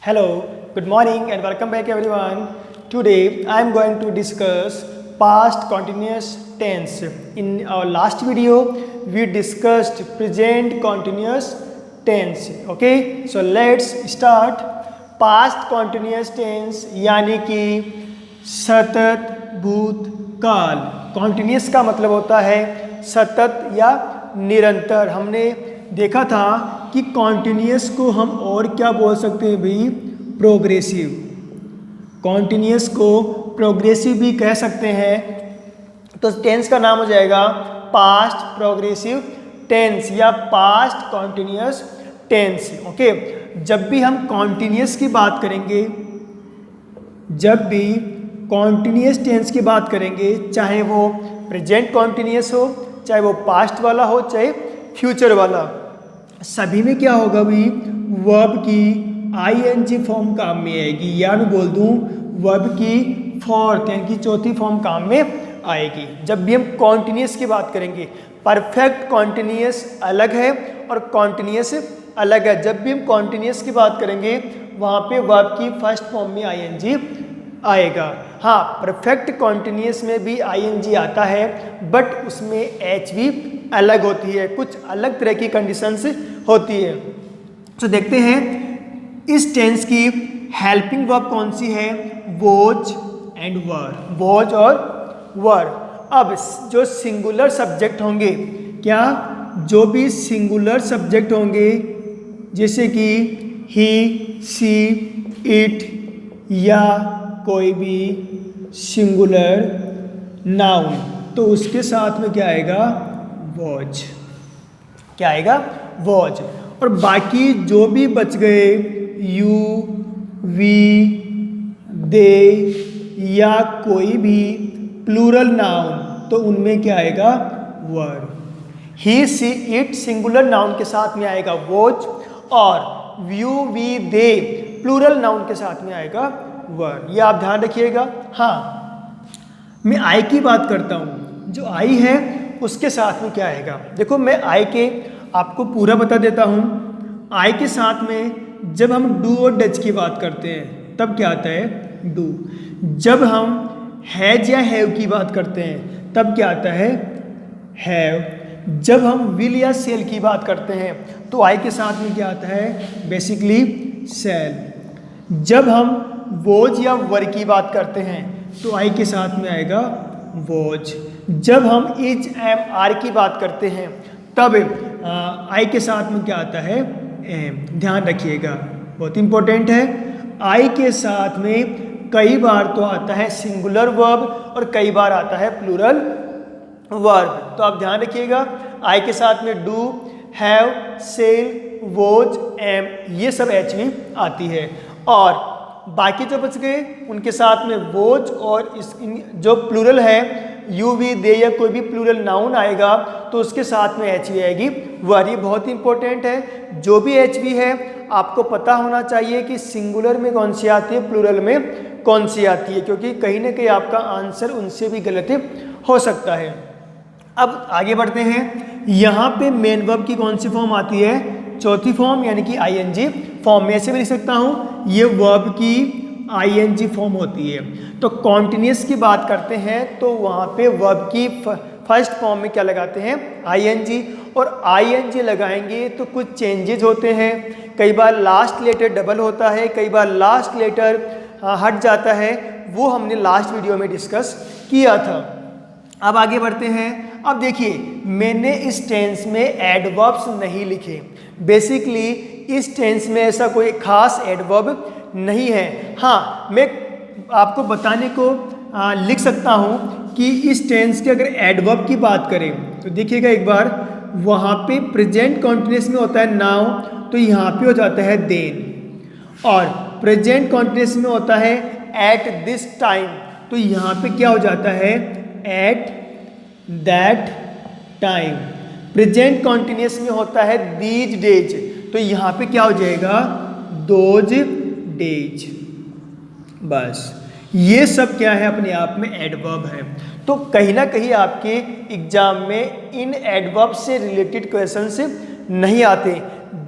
Hello, good morning and welcome back everyone. Today I am going to discuss past continuous tense. In our last video we discussed present continuous tense. Okay, so let's start. Past continuous tense यानी कि सतत भूतकाल. Continuous का मतलब होता है सतत या निरंतर. हमने देखा था कि कॉन्टिन्यूस को हम और क्या बोल सकते हैं भाई, प्रोग्रेसिव. कॉन्टिन्यूस को प्रोग्रेसिव भी कह सकते हैं. तो टेंस का नाम हो जाएगा पास्ट प्रोग्रेसिव टेंस या पास्ट कॉन्टिन्यूस टेंस. ओके, जब भी हम कॉन्टिन्यूस की बात करेंगे, जब भी कॉन्टिन्यूस टेंस की बात करेंगे, चाहे वो प्रेजेंट कॉन्टिन्यूस हो, चाहे वो पास्ट वाला हो, चाहे फ्यूचर वाला, सभी में क्या होगा भाई, वर्ब की आईएनजी फॉर्म काम में आएगी. या मैं बोल दूं वर्ब की फोर्थ यानी कि चौथी फॉर्म काम में आएगी. जब भी हम कॉन्टिन्यूस की बात करेंगे, परफेक्ट कॉन्टिन्यूस अलग है और कॉन्टिन्यूस अलग है. जब भी हम कॉन्टिन्यूस की बात करेंगे वहाँ पे वर्ब की फर्स्ट फॉर्म में आईएनजी आएगा. हाँ, परफेक्ट कॉन्टिन्यूस में भी आईएनजी आता है, बट उसमें एच भी अलग होती है, कुछ अलग तरह की कंडीशंस होती है. तो देखते हैं इस टेंस की हेल्पिंग वर्ब कौन सी है, वॉज एंड वर. वॉज और वर. अब जो सिंगुलर सब्जेक्ट होंगे, क्या जो भी सिंगुलर सब्जेक्ट होंगे, जैसे कि ही, सी, इट या कोई भी सिंगुलर नाउन, तो उसके साथ में क्या आएगा, वॉज. क्या आएगा, वॉज. और बाकी जो भी बच गए, यू, वी, दे या कोई भी प्लूरल नाउन, तो उनमें क्या आएगा, were. He, she, it singular noun के साथ में आएगा वॉज, और you, we, they plural noun के साथ में आएगा वर. ये आप ध्यान रखिएगा. हाँ, मैं आई की बात करता हूँ, जो आई है उसके साथ में क्या आएगा. देखो, मैं आई के आपको पूरा बता देता हूँ. आई के साथ में जब हम डू और डज की बात करते हैं तब क्या आता है, डू. जब हम हैज या हैव की बात करते हैं तब क्या आता है, हैव. जब हम विल या सेल की बात करते हैं तो आई के साथ में क्या आता है, बेसिकली सेल. जब हम वॉज या वर की बात करते हैं तो आई के साथ में आएगा वॉज. जब हम इज, एम, आर की बात करते हैं तब आई के साथ में क्या आता है, एम. ध्यान रखिएगा, बहुत इंपॉर्टेंट है. आई के साथ में कई बार तो आता है सिंगुलर वर्ब और कई बार आता है प्लूरल वर्ब. तो आप ध्यान रखिएगा, आई के साथ में do, have, shall, was, am, ये सब एच में आती है. और बाकी जो बच गए उनके साथ में वॉज और जो प्लूरल है, यू, वी, दे या कोई भी प्लूरल नाउन आएगा तो उसके साथ में एच वी आएगी, वर. ये बहुत इंपॉर्टेंट है. जो भी एच वी है आपको पता होना चाहिए कि सिंगुलर में कौन सी आती है, प्लूरल में कौन सी आती है, क्योंकि कहीं ना कहीं आपका आंसर उनसे भी गलत हो सकता है. अब आगे बढ़ते हैं. यहाँ पे मेन वर्ब की कौन सी फॉर्म आती है, चौथी फॉर्म यानी कि आईएनजी फॉर्म. में ऐसे भी लिख सकता हूँ, ये वर्ब की आईएनजी फॉर्म होती है. तो कॉन्टिन्यूस की बात करते हैं तो वहाँ पे वर्ब की फर्स्ट फॉर्म में क्या लगाते हैं, आईएनजी. और आईएनजी लगाएंगे तो कुछ चेंजेज होते हैं. कई बार लास्ट लेटर डबल होता है, कई बार लास्ट लेटर हट जाता है. वो हमने लास्ट वीडियो में डिस्कस किया था. अब आगे बढ़ते हैं. अब देखिए, मैंने इस टेंस में एडवर्ब्स नहीं लिखे. बेसिकली इस टेंस में ऐसा कोई खास एडवर्ब नहीं है. हाँ, मैं आपको बताने को लिख सकता हूँ कि इस टेंस के अगर एडवर्ब की बात करें तो देखिएगा एक बार, वहाँ पे प्रेजेंट कॉन्टिन्यूस में होता है नाउ, तो यहाँ पे हो जाता है देन. और प्रेजेंट कॉन्टिन्यूस में होता है एट दिस टाइम, तो यहाँ पे क्या हो जाता है, eight that time. Present continuous में होता है दीज डेज, तो यहाँ पे क्या हो जाएगा, दोज डेज. बस ये सब क्या है, अपने आप में एडवर्ब है. तो कहीं ना कहीं आपके एग्जाम में इन एडवर्ब से रिलेटेड क्वेश्चंस नहीं आते.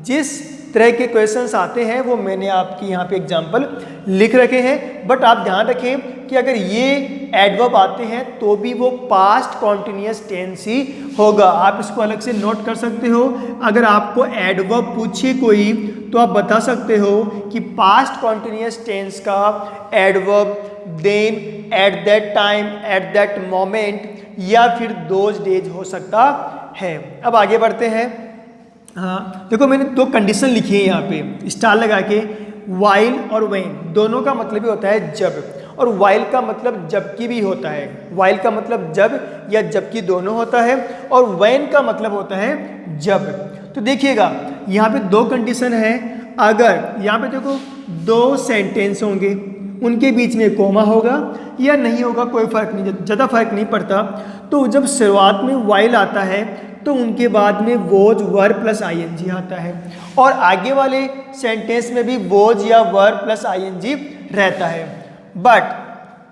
जिस तरह के क्वेश्चंस आते हैं वो मैंने आपकी यहाँ पे एग्जांपल लिख रखे हैं। बट आप ध्यान रखें कि अगर ये एडवर्ब आते हैं तो भी वो पास्ट कॉन्टिन्यूअस टेंस ही होगा। आप इसको अलग से नोट कर सकते हो। अगर आपको एडवर्ब पूछे कोई तो आप बता सकते हो कि पास्ट कॉन्टिन्यूअस टेंस का adverb then, at that time, at that moment या फिर दोज डेज हो सकता है। अब आगे बढ़ते हैं। हाँ देखो, मैंने दो कंडीशन लिखी है यहाँ पे स्टार लगा के। वाइल और व्हेन दोनों का मतलब ही होता है जब, और वाइल का मतलब जबकि भी होता है। वाइल का मतलब जब या जबकि दोनों होता है, और व्हेन का मतलब होता है जब। तो देखिएगा यहाँ पे दो कंडीशन है। अगर यहाँ पे देखो दो सेंटेंस होंगे, उनके बीच में कोमा होगा या नहीं होगा कोई फर्क नहीं, ज़्यादा फर्क नहीं पड़ता। तो जब शुरुआत में वाइल आता है तो उनके बाद में वोज वर्ब प्लस आईएनजी आता है, और आगे वाले सेंटेंस में भी वोज या वर्ब प्लस आईएनजी रहता है। बट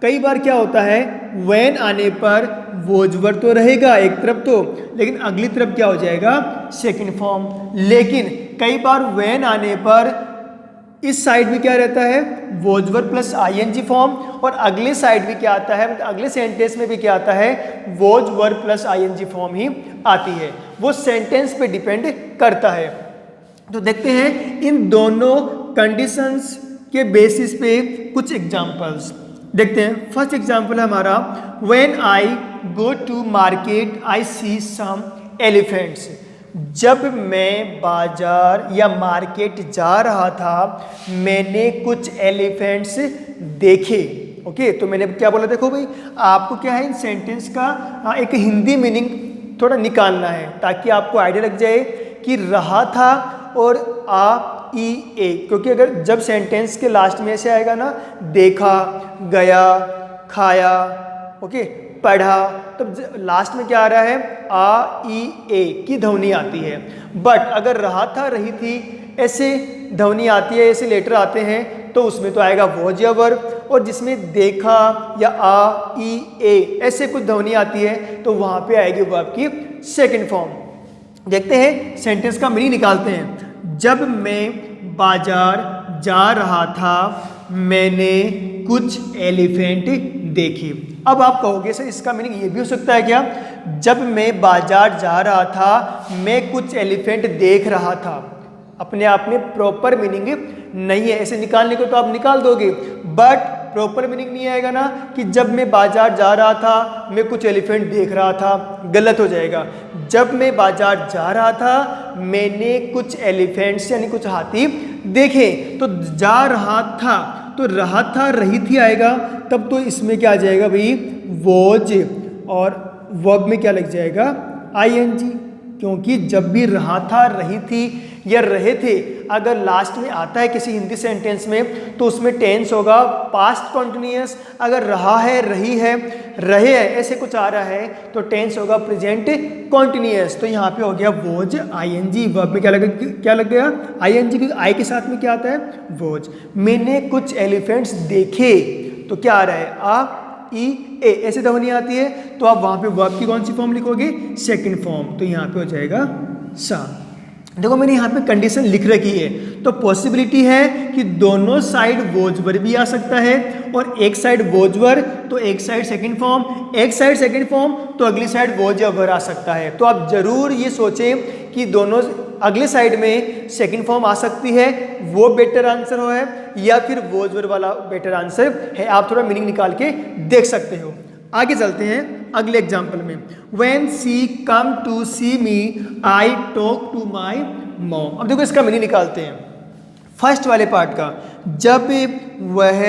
कई बार क्या होता है, व्हेन आने पर वोज वर्ब तो रहेगा एक तरफ तो, लेकिन अगली तरफ क्या हो जाएगा, सेकंड फॉर्म। लेकिन कई बार व्हेन आने पर इस साइड में क्या रहता है, was verb plus ING form, और अगले साइड में क्या आता है, अगले सेंटेंस में भी क्या आता है, was verb plus ING form ही आती है। वो सेंटेंस पे डिपेंड करता है। तो देखते हैं इन दोनों कंडीशंस के बेसिस पे कुछ एग्जांपल्स देखते हैं। फर्स्ट एग्जांपल है हमारा, when I go to market I see some elephants. जब मैं बाजार या मार्केट जा रहा था मैंने कुछ एलिफेंट्स देखे। ओके, तो मैंने क्या बोला, देखो भाई आपको क्या है इन सेंटेंस का एक हिंदी मीनिंग थोड़ा निकालना है ताकि आपको आइडिया लग जाए कि रहा था और आ ई ए। क्योंकि अगर जब सेंटेंस के लास्ट में ऐसे आएगा ना, देखा, गया, खाया, ओके, पढ़ा, तब लास्ट में क्या आ रहा है, आ ई ए की ध्वनि आती है। बट अगर रहा था, रही थी ऐसे ध्वनि आती है, ऐसे लेटर आते हैं तो उसमें तो आएगा वोज या वर्ब, और जिसमें देखा या आ ई ए ऐसे कुछ ध्वनि आती है तो वहाँ पे आएगी वर्ब की सेकंड फॉर्म। देखते हैं सेंटेंस का मीनिंग निकालते हैं। जब मैं बाजार जा रहा था मैंने कुछ एलिफेंट देखे। अब आप कहोगे सर इसका मीनिंग ये भी हो सकता है क्या, जब मैं बाजार जा रहा था मैं कुछ एलिफेंट देख रहा था। अपने आप में प्रॉपर मीनिंग नहीं है, ऐसे निकालने को तो आप निकाल दोगे, बट प्रॉपर मीनिंग नहीं आएगा ना कि जब मैं बाजार जा रहा था मैं कुछ एलिफेंट देख रहा था, गलत हो जाएगा। जब मैं बाजार जा रहा था मैंने कुछ एलिफेंट्स यानी कुछ हाथी देखे। तो जा रहा था तो रहा था, रही थी आएगा, तब तो इसमें क्या आ जाएगा भाई, वोज, और वर्ब में क्या लग जाएगा, आईएनजी। क्योंकि जब भी रहा था, रही थी या रहे थे अगर लास्ट में आता है किसी हिंदी सेंटेंस में तो उसमें टेंस होगा पास्ट कॉन्टिन्यूअस। अगर रहा है, रही है, रहे है ऐसे कुछ आ रहा है तो टेंस होगा प्रेजेंट कॉन्टिन्यूअस। तो यहाँ पे हो गया वोज आईएनजी, वर्ब में क्या लग गया, आईएनजी, क्योंकि आई के साथ में क्या आता है, वोज। मैंने कुछ एलिफेंट्स देखे तो क्या आ रहा है, आ ई ए ऐसे ध्वनि आती है, तो आप वहाँ पे वर्ब की कौन सी फॉर्म लिखोगे, सेकंड फॉर्म। तो यहाँ पे हो जाएगा सा। देखो मैंने यहाँ पे कंडीशन लिख रखी है, तो पॉसिबिलिटी है कि दोनों साइड वोज वर्ब भी आ सकता है, और एक साइड वोज वर्ब तो एक साइड सेकंड फॉर्म, एक साइड सेकंड फॉर्म तो अगली साइड वोज या वर्ब आ सकता है। तो आप जरूर ये सोचें कि दोनों अगले साइड में सेकंड फॉर्म आ सकती है, वो बेटर आंसर हो है, या फिर वोज वर्ब वाला बेटर आंसर है। आप थोड़ा मीनिंग निकाल के देख सकते हो। आगे चलते हैं अगले एग्जाम्पल में। When she come to see me, I talk to my mom। अब देखो इसका मीनिंग निकालते हैं फर्स्ट वाले पार्ट का। जब वह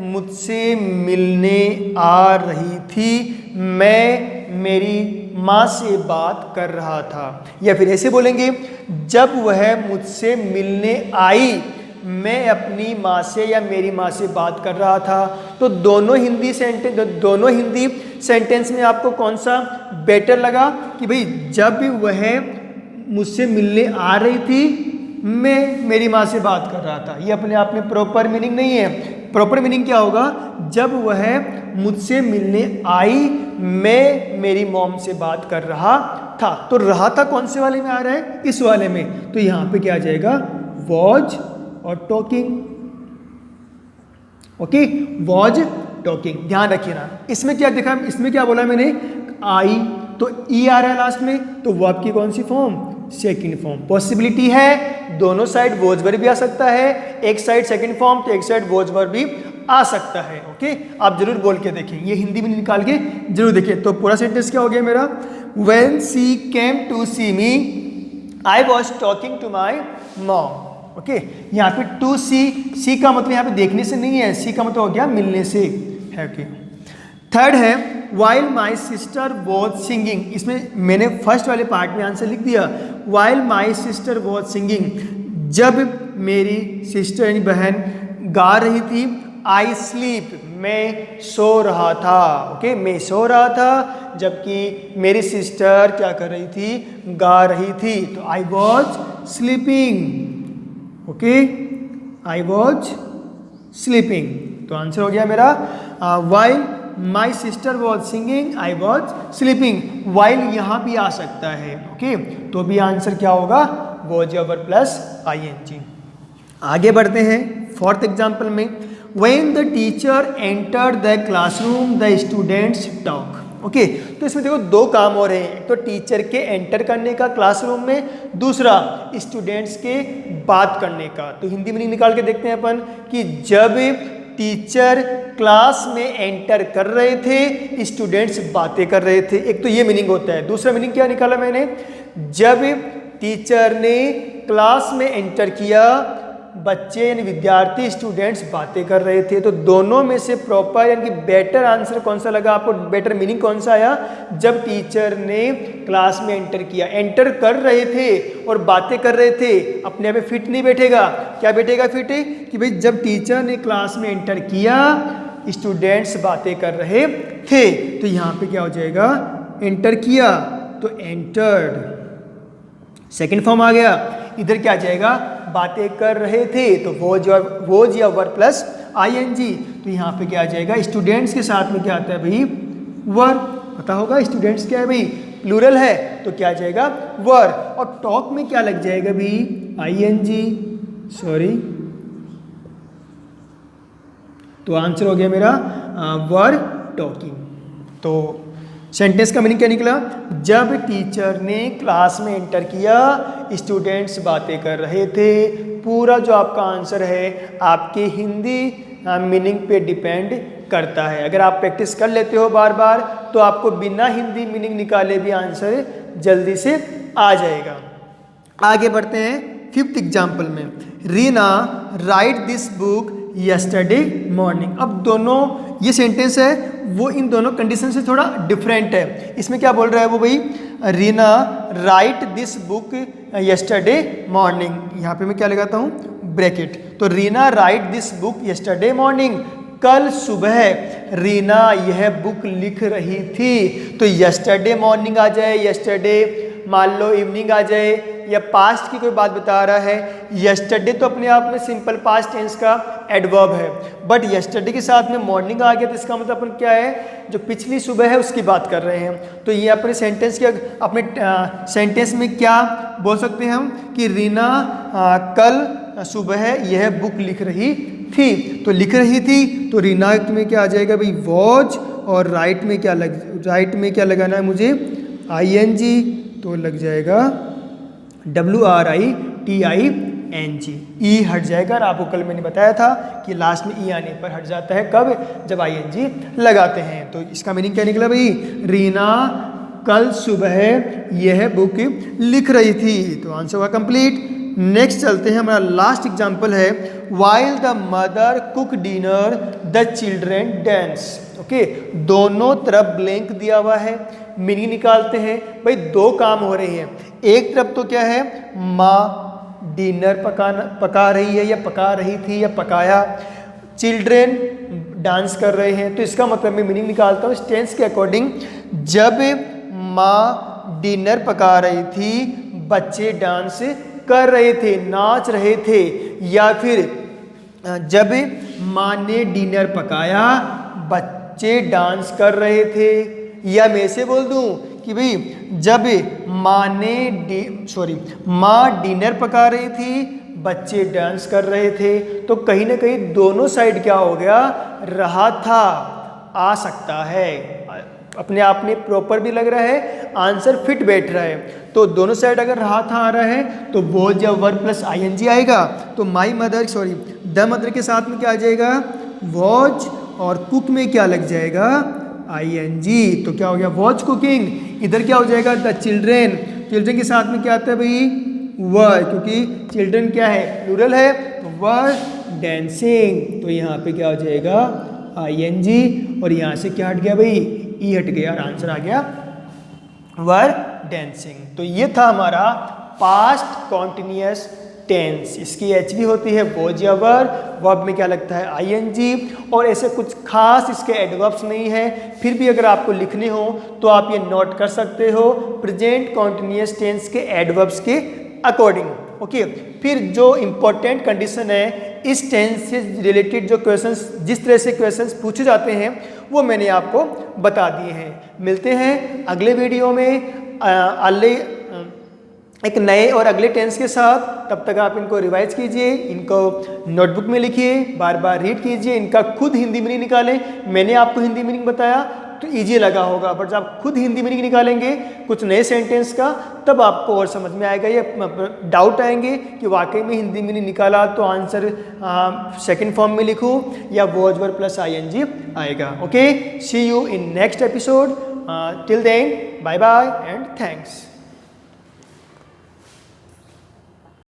मुझसे मिलने आ रही थी मैं मेरी माँ से बात कर रहा था, या फिर ऐसे बोलेंगे जब वह मुझसे मिलने आई मैं अपनी माँ से या मेरी माँ से बात कर रहा था। तो दोनों हिंदी सेंटेंस में आपको कौन सा बेटर लगा कि भाई जब वह मुझसे मिलने आ रही थी मैं मेरी माँ से बात कर रहा था। ये अपने आप में प्रॉपर मीनिंग नहीं है। प्रॉपर मीनिंग क्या होगा, जब वह मुझसे मिलने आई मैं मेरी मॉम से बात कर रहा था। तो रहा था कौन से वाले में आ रहा है, इस वाले में, तो यहाँ पे क्या आ जाएगा, वॉज और टॉकिंग। ओके, वॉज टॉकिंग, ध्यान रखिए ना। इसमें क्या देखा, इसमें क्या बोला मैंने, आई, तो ई आ रहा है लास्ट में, तो वर्ब की कौन सी फॉर्म, सेकंड फॉर्म। पॉसिबिलिटी है दोनों साइड वॉज वर्ब भी आ सकता है, एक साइड सेकंड फॉर्म तो एक साइड वॉज वर्ब भी आ सकता है। ओके, आप जरूर बोल के देखें, ये हिंदी में निकाल के जरूर देखें। तो पूरा सेंटेंस क्या हो गया मेरा, when she came to see me I was talking to my mom. Okay, यहाँ पे टू सी का मतलब यहाँ पे देखने से नहीं है, सी का मतलब हो गया मिलने से है। ओके, थर्ड है while my sister was singing. इसमें मैंने फर्स्ट वाले पार्ट में आंसर लिख दिया, while my sister was singing, जब मेरी सिस्टर यानी बहन गा रही थी, आई स्लीप, मैं सो रहा था। ओके, मैं सो रहा था जबकि मेरी सिस्टर क्या कर रही थी, गा रही थी, तो I was sleeping. Okay, I was sleeping, तो आंसर हो गया मेरा while my sister was singing I was sleeping. While यहाँ भी आ सकता है। ओके, तो भी आंसर क्या होगा, वॉज या वर्ब प्लस ING। आगे बढ़ते हैं फोर्थ एग्जाम्पल में, when the teacher enter the classroom the students talk. Okay, तो इसमें देखो दो काम हो रहे हैं, एक तो टीचर के एंटर करने का क्लासरूम में, दूसरा स्टूडेंट्स के बात करने का। तो हिंदी मीनिंग निकाल के देखते हैं अपन कि जब टीचर क्लास में एंटर कर रहे थे, स्टूडेंट्स बातें कर रहे थे। एक तो ये मीनिंग होता है। दूसरा मीनिंग क्या निकाला मैंने, जब टीचर ने क्लास में एंटर किया, बच्चे यानी विद्यार्थी स्टूडेंट्स बातें कर रहे थे। तो दोनों में से प्रॉपर यानी कि बेटर आंसर कौन सा लगा आपको, बेटर मीनिंग कौन सा आया, जब टीचर ने क्लास में एंटर किया। एंटर कर रहे थे और बातें कर रहे थे, अपने आप में फिट नहीं बैठेगा, क्या बैठेगा फिट, कि भाई जब टीचर ने क्लास में एंटर किया, स्टूडेंट्स बातें कर रहे थे। तो यहाँ पे क्या हो जाएगा, एंटर किया तो एंटर्ड, सेकेंड फॉर्म आ गया। इधर क्या आ जाएगा, बातें कर रहे थे, तो वोज या वर्ब प्लस ING। तो यहाँ पे क्या आ जाएगा, स्टूडेंट्स के साथ में क्या आता है भाई, वर्ब। पता होगा स्टूडेंट्स क्या है भाई, प्लूरल है, तो क्या आ जाएगा वर्ब। और टॉक में क्या लग जाएगा भाई, ING, सॉरी। तो आंसर हो गया मेरा वर्ब टॉकिंग। तो सेंटेंस का मीनिंग क्या निकला, जब टीचर ने क्लास में एंटर किया, स्टूडेंट्स बातें कर रहे थे। पूरा जो आपका आंसर है आपके हिंदी मीनिंग पे डिपेंड करता है। अगर आप प्रैक्टिस कर लेते हो बार बार, तो आपको बिना हिंदी मीनिंग निकाले भी आंसर जल्दी से आ जाएगा। आगे बढ़ते हैं फिफ्थ एग्जाम्पल में, Reena right this book yesterday morning. अब दोनों ये सेंटेंस है वो इन दोनों कंडीशन से थोड़ा डिफरेंट है। इसमें क्या बोल रहा है वो भाई, Reena right this book yesterday morning, यहाँ पे मैं क्या लगाता हूँ, ब्रैकेट। तो Reena right this book yesterday morning, कल सुबह रीना यह बुक लिख रही थी। तो यस्टरडे मॉर्निंग आ जाए, यस्टरडे मान लो इवनिंग आ जाए, या पास्ट की कोई बात बता रहा है। यस्टरडे तो अपने आप में सिंपल पास्ट टेंस का एडवर्ब है, बट यस्टरडे के साथ में मॉर्निंग आ गया तो इसका मतलब अपन क्या है, जो पिछली सुबह है उसकी बात कर रहे हैं। तो ये अपने सेंटेंस के अपने सेंटेंस में क्या बोल सकते हैं हम, कि रीना कल सुबह यह बुक लिख रही थी। तो लिख रही थी तो रीना में क्या आ जाएगा भाई, वॉज, और राइट में क्या लगाना है मुझे, ING, तो लग जाएगा WRITING। ई हट जाएगा, और आपको कल मैंने बताया था कि लास्ट में ई आने पर हट जाता है, कब, जब ING लगाते हैं। तो इसका मीनिंग क्या निकला भाई, रीना कल सुबह यह बुक लिख रही थी। तो आंसर हुआ कंप्लीट। नेक्स्ट चलते हैं, हमारा लास्ट एग्जाम्पल है, while the mother cook dinner the children dance. Okay, दोनों तरफ ब्लैंक दिया हुआ है, मीनिंग निकालते हैं। भाई दो काम हो रहे हैं, एक तरफ तो क्या है, माँ डिनर पका रही है, या पका रही थी, या पकाया, चिल्ड्रेन डांस कर रहे हैं। तो इसका मतलब मैं मीनिंग निकालता हूँ इस टेंस के अकॉर्डिंग, जब माँ डिनर पका रही थी, बच्चे डांस कर रहे थे, नाच रहे थे। या फिर जब माँ ने डिनर पकाया, बच्चे डांस कर रहे थे। या मैं से बोल दूं कि भाई जब माँ डिनर पका रही थी, बच्चे डांस कर रहे थे। तो कहीं ना कहीं दोनों साइड क्या हो गया, रहा था आ सकता है, अपने आप में प्रॉपर भी लग रहा है, आंसर फिट बैठ रहा है। तो दोनों साइड अगर रहा था आ रहा है तो वॉज या वर प्लस आईएनजी आएगा। तो द मदर के साथ में क्या आ जाएगा, वॉज, और कुक में क्या लग जाएगा, आईएनजी। तो क्या हो गया, वॉच कुकिंग। इधर क्या हो जाएगा, द चिल्ड्रेन, चिल्ड्रेन के साथ में क्या आता है भाई, वर, क्योंकि चिल्ड्रेन क्या है, प्लूरल है, तो वर डांसिंग। तो यहाँ पे क्या हो जाएगा, आईएनजी, और यहाँ से क्या हट गया भाई, ई हट गया, और आंसर आ गया वर डांसिंग। तो ये था हमारा पास्ट कॉन्टिन्यूअस टेंस। इसकी एचवी होती है वॉज या वर, वर्ब में क्या लगता है, आईएनजी, और ऐसे कुछ खास इसके एडवर्ब्स नहीं है। फिर भी अगर आपको लिखने हो तो आप ये नोट कर सकते हो प्रेजेंट कॉन्टिन्यूअस टेंस के एडवर्ब्स के अकॉर्डिंग। ओके, फिर जो इम्पोर्टेंट कंडीशन है इस टेंस से रिलेटेड, जो क्वेश्चंस, जिस तरह से क्वेश्चंस पूछे जाते हैं वो मैंने आपको बता दिए हैं। मिलते हैं अगले वीडियो में एक नए और अगले टेंस के साथ। तब तक आप इनको रिवाइज कीजिए, इनको नोटबुक में लिखिए, बार बार रीड कीजिए, इनका खुद हिंदी मीनिंग निकालें। मैंने आपको हिंदी मीनिंग बताया तो इजी लगा होगा, बट जब आप खुद हिंदी मीनिंग निकालेंगे कुछ नए सेंटेंस का, तब आपको और समझ में आएगा, ये डाउट आएंगे कि वाकई में हिंदी मीनिंग निकाला तो आंसर सेकंड फॉर्म में लिखूं या वॉज वर प्लस आईएनजी आएगा। Okay, see you in next episode. Till then, bye bye and thanks.